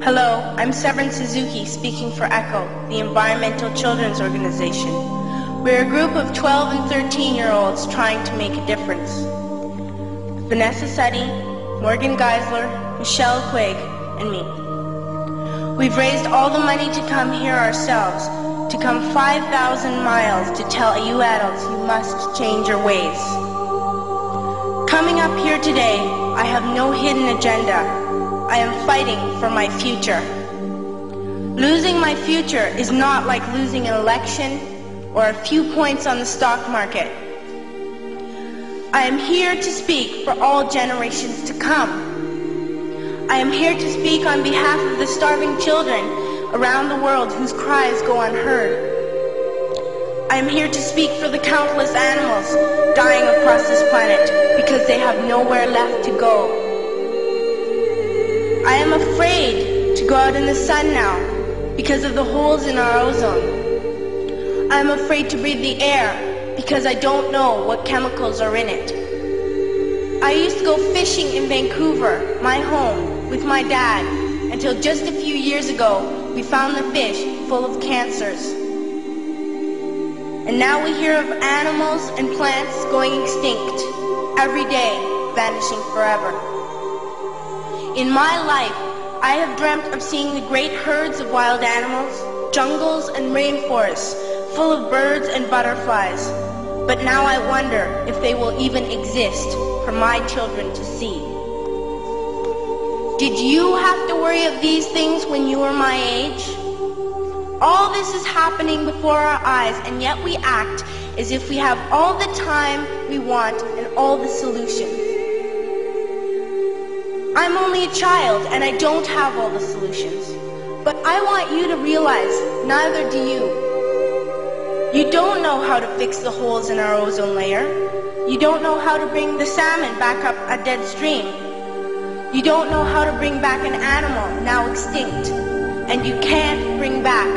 Hello, I'm Severin Suzuki speaking for ECHO, the Environmental Children's Organization. We're a group of 12 and 13-year-olds trying to make a difference. Vanessa Seti, Morgan Geisler, Michelle Quigg, and me. We've raised all the money to come here ourselves, to come 5,000 miles to tell you adults you must change your ways. Coming up here today, I have no hidden agenda. I am fighting for my future. Losing my future is not like losing an election or a few points on the stock market. I am here to speak for all generations to come. I am here to speak on behalf of the starving children around the world whose cries go unheard. I am here to speak for the countless animals dying across this planet because they have nowhere left to go. I am afraid to go out in the sun now because of the holes in our ozone. I am afraid to breathe the air because I don't know what chemicals are in it. I used to go fishing in Vancouver, my home, with my dad, until just a few years ago we found the fish full of cancers. And now we hear of animals and plants going extinct, every day vanishing forever. In my life, I have dreamt of seeing the great herds of wild animals, jungles and rainforests full of birds and butterflies. But now I wonder if they will even exist for my children to see. Did you have to worry of these things when you were my age? All this is happening before our eyes, and yet we act as if we have all the time we want and all the solutions. I'm only a child and I don't have all the solutions. But I want you to realize, neither do you. You don't know how to fix the holes in our ozone layer. You don't know how to bring the salmon back up a dead stream. You don't know how to bring back an animal now extinct. And you can't bring back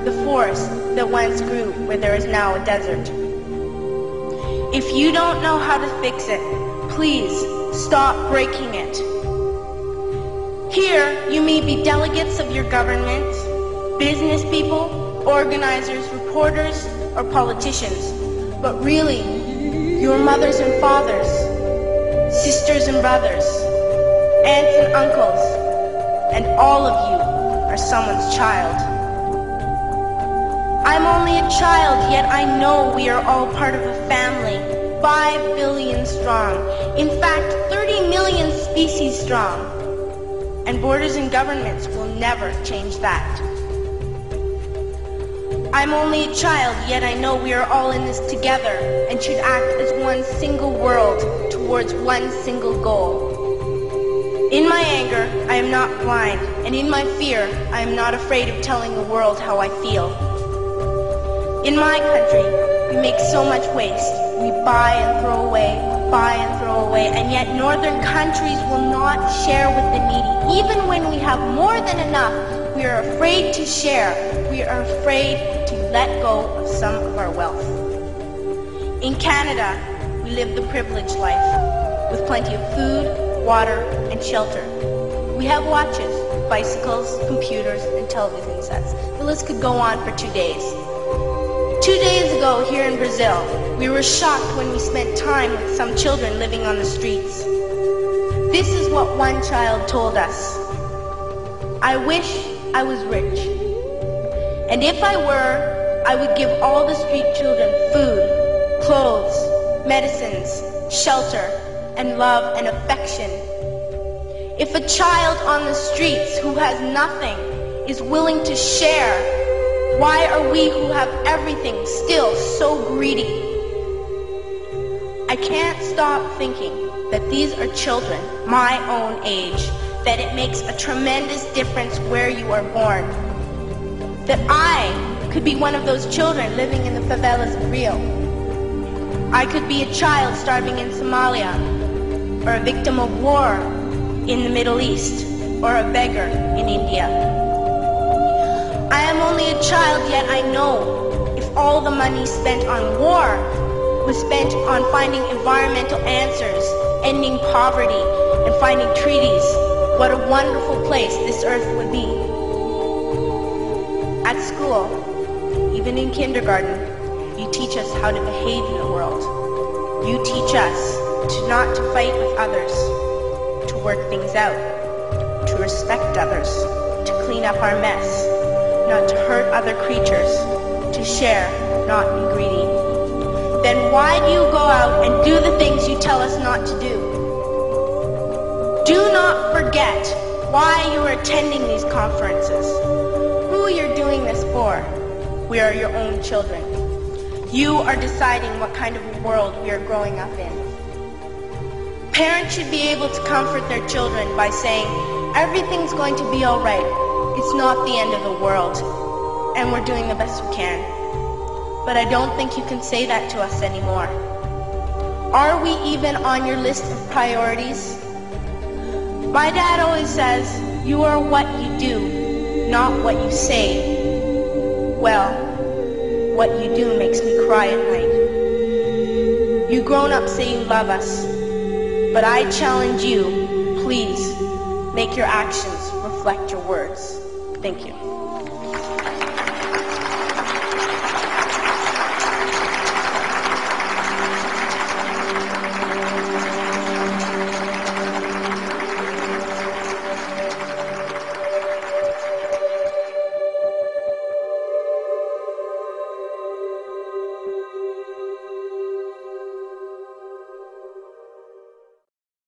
the forest that once grew where there is now a desert. If you don't know how to fix it, please stop breaking it. Here, you may be delegates of your government, business people, organizers, reporters, or politicians, but really, your mothers and fathers, sisters and brothers, aunts and uncles, and all of you are someone's child. I'm only a child, yet I know we are all part of a family, 5 billion strong, in fact 30 million species strong. And borders and governments will never change that. I'm only a child, yet I know we are all in this together and should act as one single world towards one single goal. In my anger, I am not blind, and in my fear, I am not afraid of telling the world how I feel. In my country, we make so much waste. We buy and throw away, and yet northern countries will not share with the needy. Even when we have more than enough, we are afraid to share. We are afraid to let go of some of our wealth. In Canada, we live the privileged life, with plenty of food, water, and shelter. We have watches, bicycles, computers, and television sets. The list could go on for 2 days. 2 days ago, here in Brazil, we were shocked when we spent time with some children living on the streets. This is what one child told us. I wish I was rich. And if I were, I would give all the street children food, clothes, medicines, shelter, and love and affection. If a child on the streets who has nothing is willing to share, why are we who have everything still so greedy? I can't stop thinking that these are children my own age, that it makes a tremendous difference where you are born. That I could be one of those children living in the favelas of Rio. I could be a child starving in Somalia, or a victim of war in the Middle East, or a beggar in India. I am only a child, yet I know if all the money spent on war was spent on finding environmental answers, ending poverty, and finding treaties what a wonderful place this earth would be. At school, even in kindergarten, you teach us how to behave in the world. You teach us not to fight with others, to work things out, to respect others, to clean up our mess, not to hurt other creatures, to share, not be greedy. Then why do you go out and do the things you tell us not to do? Do not forget why you are attending these conferences, who you're doing this for. We are your own children. You are deciding what kind of world we are growing up in. Parents should be able to comfort their children by saying, everything's going to be all right. It's not the end of the world, and we're doing the best we can. But I don't think you can say that to us anymore. Are we even on your list of priorities? My dad always says, you are what you do, not what you say. Well, what you do makes me cry at night. You grown-ups say you love us, but I challenge you, please, make your actions reflect your words. Thank you.